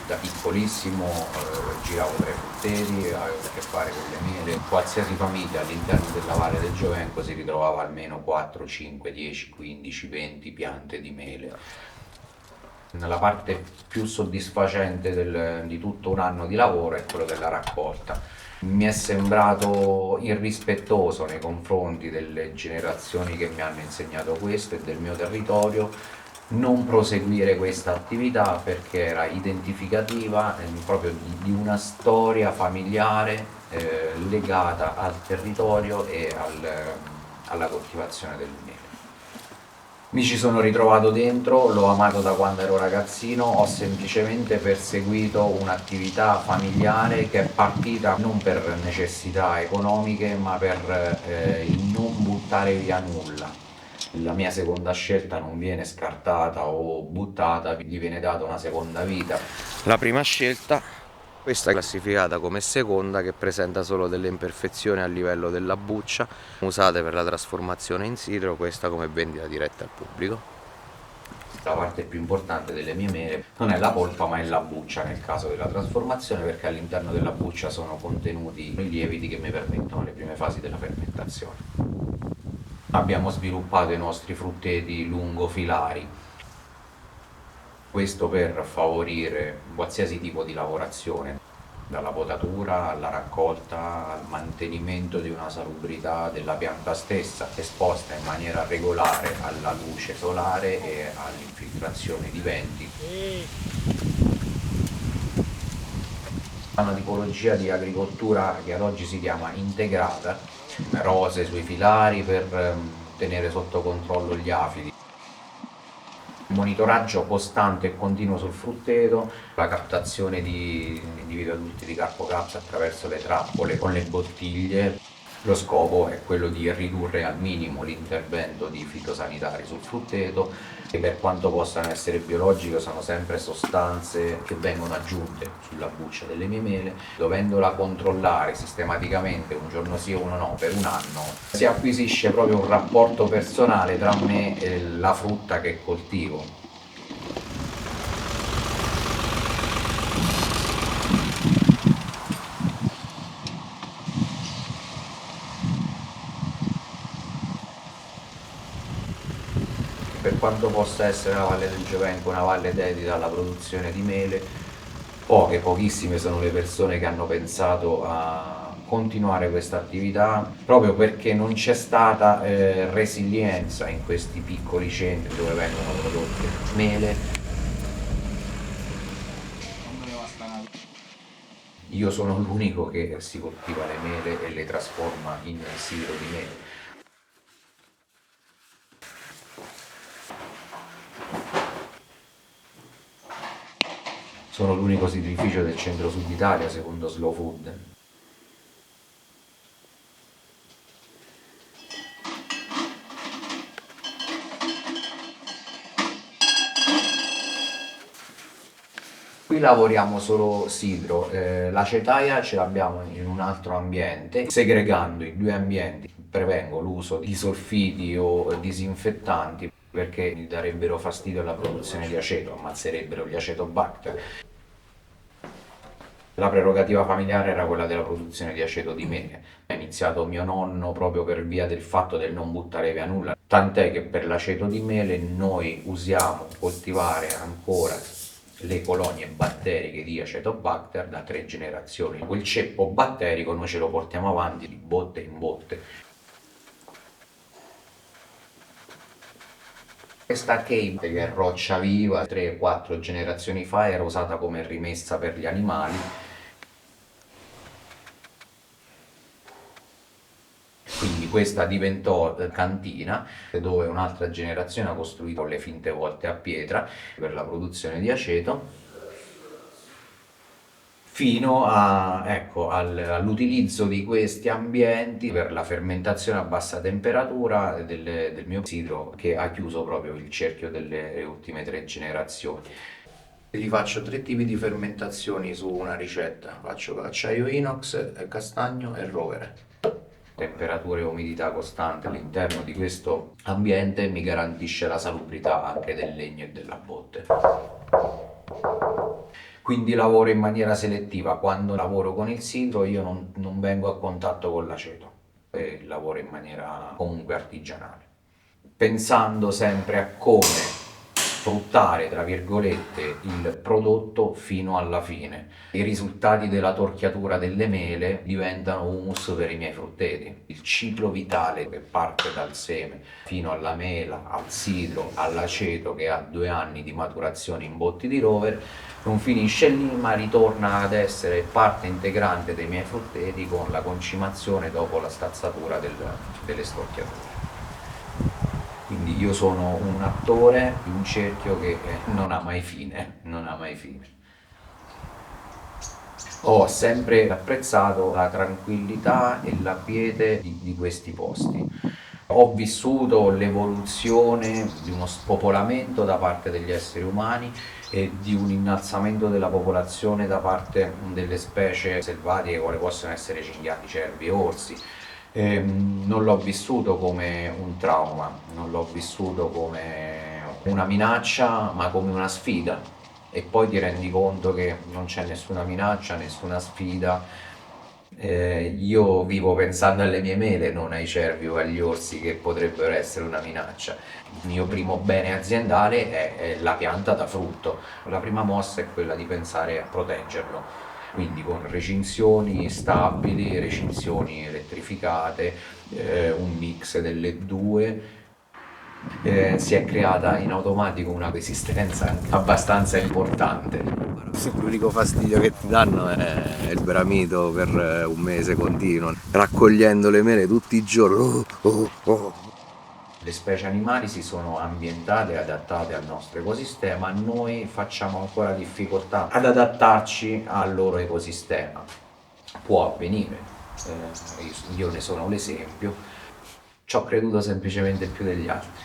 Da piccolissimo giravo tra i frutteti, avevo a che fare con le mele. Qualsiasi famiglia all'interno della Valle del Giovenco si ritrovava almeno 4, 5, 10, 15, 20 piante di mele. La parte più soddisfacente di tutto un anno di lavoro è quello della raccolta. Mi è sembrato irrispettoso nei confronti delle generazioni che mi hanno insegnato questo e del mio territorio non proseguire questa attività perché era identificativa proprio di una storia familiare legata al territorio e alla coltivazione del miele. Mi ci sono ritrovato dentro, l'ho amato da quando ero ragazzino, ho semplicemente perseguito un'attività familiare che è partita non per necessità economiche, ma per il non buttare via nulla. La mia seconda scelta non viene scartata o buttata, gli viene data una seconda vita. La prima scelta, questa è classificata come seconda, che presenta solo delle imperfezioni a livello della buccia, usate per la trasformazione in sidro, questa come vendita diretta al pubblico. La parte più importante delle mie mele non è la polpa ma è la buccia nel caso della trasformazione, perché all'interno della buccia sono contenuti i lieviti che mi permettono le prime fasi della fermentazione. Abbiamo sviluppato i nostri frutteti lungofilari, questo per favorire qualsiasi tipo di lavorazione, dalla potatura alla raccolta al mantenimento di una salubrità della pianta stessa, esposta in maniera regolare alla luce solare e all'infiltrazione di venti. Una tipologia di agricoltura che ad oggi si chiama integrata, rose sui filari per tenere sotto controllo gli afidi. Monitoraggio costante e continuo sul frutteto, la captazione di individui adulti di carpocapsa attraverso le trappole con le bottiglie. Lo scopo è quello di ridurre al minimo l'intervento di fitosanitari sul frutteto e per quanto possano essere biologiche sono sempre sostanze che vengono aggiunte sulla buccia delle mie mele. Dovendola controllare sistematicamente un giorno sì o uno no per un anno, si acquisisce proprio un rapporto personale tra me e la frutta che coltivo. Per quanto possa essere la Valle del Giovenco una valle dedita alla produzione di mele, pochissime sono le persone che hanno pensato a continuare questa attività proprio perché non c'è stata resilienza in questi piccoli centri dove vengono prodotte mele. Io sono l'unico che si coltiva le mele e le trasforma in sidro di mele. Sono l'unico sidrificio del centro-sud Italia secondo Slow Food. Qui lavoriamo solo sidro, l'acetaia ce l'abbiamo in un altro ambiente, segregando i due ambienti prevengo l'uso di solfiti o disinfettanti perché mi darebbero fastidio alla produzione di aceto, ammazzerebbero gli acetobacter. La prerogativa familiare era quella della produzione di aceto di mele. Ha iniziato mio nonno proprio per via del fatto del non buttare via nulla, tant'è che per l'aceto di mele noi usiamo coltivare ancora le colonie batteriche di Acetobacter da 3 generazioni. Quel ceppo batterico noi ce lo portiamo avanti di botte in botte. Questa Cape, che è roccia viva, 3-4 generazioni fa era usata come rimessa per gli animali. Quindi questa diventò cantina, dove un'altra generazione ha costruito le finte volte a pietra per la produzione di aceto, fino all'utilizzo di questi ambienti per la fermentazione a bassa temperatura del mio sidro, che ha chiuso proprio il cerchio delle ultime 3 generazioni. Ti faccio 3 tipi di fermentazioni su una ricetta, faccio acciaio inox, castagno e rovere. Temperatura e umidità costante all'interno di questo ambiente mi garantisce la salubrità anche del legno e della botte. quindi lavoro in maniera selettiva. Quando lavoro con il sito io non vengo a contatto con l'aceto, e lavoro in maniera comunque artigianale, pensando sempre a come sfruttare, tra virgolette, il prodotto fino alla fine. I risultati della torchiatura delle mele diventano humus per i miei frutteti. Il ciclo vitale che parte dal seme fino alla mela, al sidro, all'aceto che ha 2 anni di maturazione in botti di rover, non finisce lì ma ritorna ad essere parte integrante dei miei frutteti con la concimazione dopo la stazzatura delle storchiature. Quindi io sono un attore di un cerchio che non ha mai fine, non ha mai fine. Ho sempre apprezzato la tranquillità e la quiete di questi posti. Ho vissuto l'evoluzione di uno spopolamento da parte degli esseri umani e di un innalzamento della popolazione da parte delle specie selvatiche, quali possono essere cinghiali, cervi e orsi. Non l'ho vissuto come un trauma, non l'ho vissuto come una minaccia, ma come una sfida. E poi ti rendi conto che non c'è nessuna minaccia, nessuna sfida. Io vivo pensando alle mie mele, non ai cervi o agli orsi che potrebbero essere una minaccia. Il mio primo bene aziendale è la pianta da frutto. La prima mossa è quella di pensare a proteggerlo, quindi con recinzioni stabili, recinzioni elettrificate, un mix delle due. Si è creata in automatico una resistenza abbastanza importante. L'unico fastidio che ti danno è il bramito per un mese continuo, raccogliendo le mele tutti i giorni. Le specie animali si sono ambientate e adattate al nostro ecosistema, noi facciamo ancora difficoltà ad adattarci al loro ecosistema. Può avvenire, io ne sono l'esempio, ci ho creduto semplicemente più degli altri.